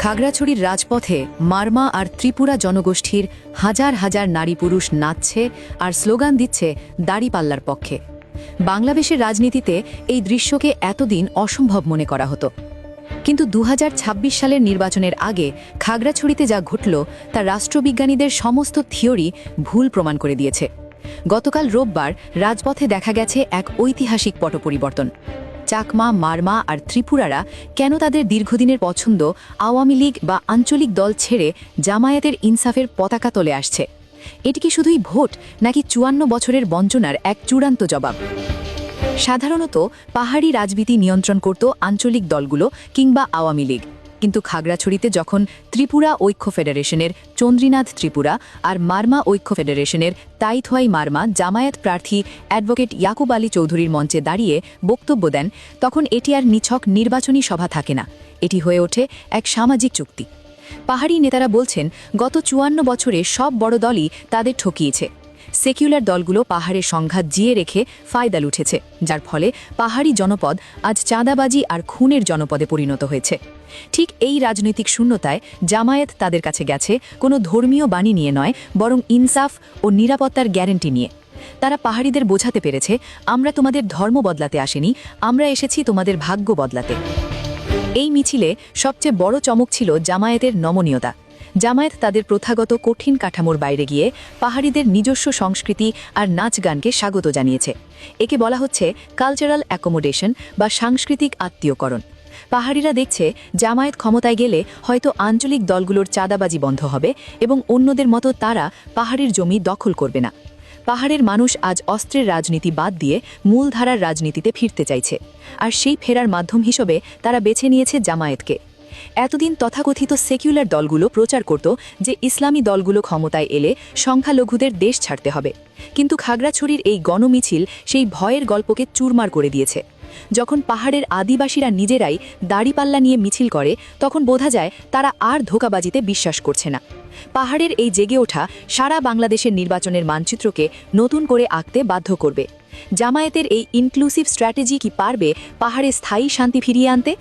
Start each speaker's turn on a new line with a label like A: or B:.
A: খাগড়াছড়ির রাজপথে মারমা আর ত্রিপুরা জনগোষ্ঠীর হাজার হাজার নারী পুরুষ নাচছে আর স্লোগান দিচ্ছে দাড়িপাল্লার পক্ষে। বাংলাদেশের রাজনীতিতে এই দৃশ্যকে এতদিন অসম্ভব মনে করা হতো, কিন্তু ২০২৬ সালের নির্বাচনের আগে খাগড়াছড়িতে যা ঘটল তা রাষ্ট্রবিজ্ঞানীদের সমস্ত থিওরি ভুল প্রমাণ করে দিয়েছে। গতকাল রোববার রাজপথে দেখা গেছে এক ঐতিহাসিক পট পরিবর্তন। চাকমা, মারমা আর ত্রিপুরারা কেন তাদের দীর্ঘদিনের পছন্দ আওয়ামী লীগ বা আঞ্চলিক দল ছেড়ে জামায়াতের ইনসাফের পতাকা তলে আসছে? এটি কি শুধুই ভোট, নাকি ৫৪ বছরের বঞ্চনার এক চূড়ান্ত জবাব? সাধারণত পাহাড়ি রাজনীতি নিয়ন্ত্রণ করত আঞ্চলিক দলগুলো কিংবা আওয়ামী লীগ, কিন্তু খাগড়াছড়িতে যখন ত্রিপুরা ঐক্য ফেডারেশনের চন্দ্রীনাথ ত্রিপুরা আর মারমা ঐক্য ফেডারেশনের তাইথোয়াই মারমা জামায়াত প্রার্থী অ্যাডভোকেট ইয়াকুব আলী চৌধুরীর মঞ্চে দাঁড়িয়ে বক্তব্য দেন, তখন এটি আর নিছক নির্বাচনী সভা থাকে না, এটি হয়ে ওঠে এক সামাজিক চুক্তি। পাহাড়ি নেতারা বলছেন, গত ৫৪ বছরে সব বড় দলই তাদের ঠকিয়েছে। সেকুলার দলগুলো পাহাড়ের সংঘাত জিয়ে রেখে ফায়দা লুঠেছে, যার ফলে পাহাড়ি জনপদ আজ চাঁদাবাজি আর খুনের জনপদে পরিণত হয়েছে। ঠিক এই রাজনৈতিক শূন্যতায় জামায়াত তাদের কাছে গেছে কোনো ধর্মীয় বাণী নিয়ে নয়, বরং ইনসাফ ও নিরাপত্তার গ্যারান্টি নিয়ে। তারা পাহাড়িদের বোঝাতে পেরেছে, আমরা তোমাদের ধর্ম বদলাতে আসেনি, আমরা এসেছি তোমাদের ভাগ্য বদলাতে। এই মিছিলে সবচেয়ে বড় চমক ছিল জামায়াতের নমনীয়তা। জামায়াত তাদের প্রথাগত কঠিন কাঠামোর বাইরে গিয়ে পাহাড়িদের নিজস্ব সংস্কৃতি আর নাচ গানকে স্বাগত জানিয়েছে। একে বলা হচ্ছে কালচারাল অ্যাকোমোডেশন বা সাংস্কৃতিক আত্মীয়করণ। পাহাড়িরা দেখছে, জামায়াত ক্ষমতায় গেলে হয়তো আঞ্চলিক দলগুলোর চাঁদাবাজি বন্ধ হবে এবং অন্যদের মতো তারা পাহাড়ের জমি দখল করবে না। পাহাড়ের মানুষ আজ অস্ত্রের রাজনীতি বাদ দিয়ে মূলধারার রাজনীতিতে ফিরতে চাইছে, আর সেই ফেরার মাধ্যম হিসেবে তারা বেছে নিয়েছে জামায়াতকে। এতদিন তথাকথিত সেকুলার দলগুলো প্রচার করত যে ইসলামী দলগুলো ক্ষমতায় এলে সংখ্যালঘুদের দেশ ছাড়তে হবে, কিন্তু খাগড়াছড়ির এই গণমিছিল সেই ভয়ের গল্পকে চুরমার করে দিয়েছে। যখন পাহাড়ের আদিবাসীরা নিজেরাই দাড়িপাল্লা নিয়ে মিছিল করে, তখন বোঝা যায় তারা আর ধোঁকাবাজিতে বিশ্বাস করছে না। পাহাড়ের এই জেগে ওঠা সারা বাংলাদেশের নির্বাচনের মানচিত্রকে নতুন করে আঁকতে বাধ্য করবে। জামায়াতের এই ইনক্লুসিভ স্ট্র্যাটেজি কি পারবে পাহাড়ে স্থায়ী শান্তি ফিরিয়ে আনতে?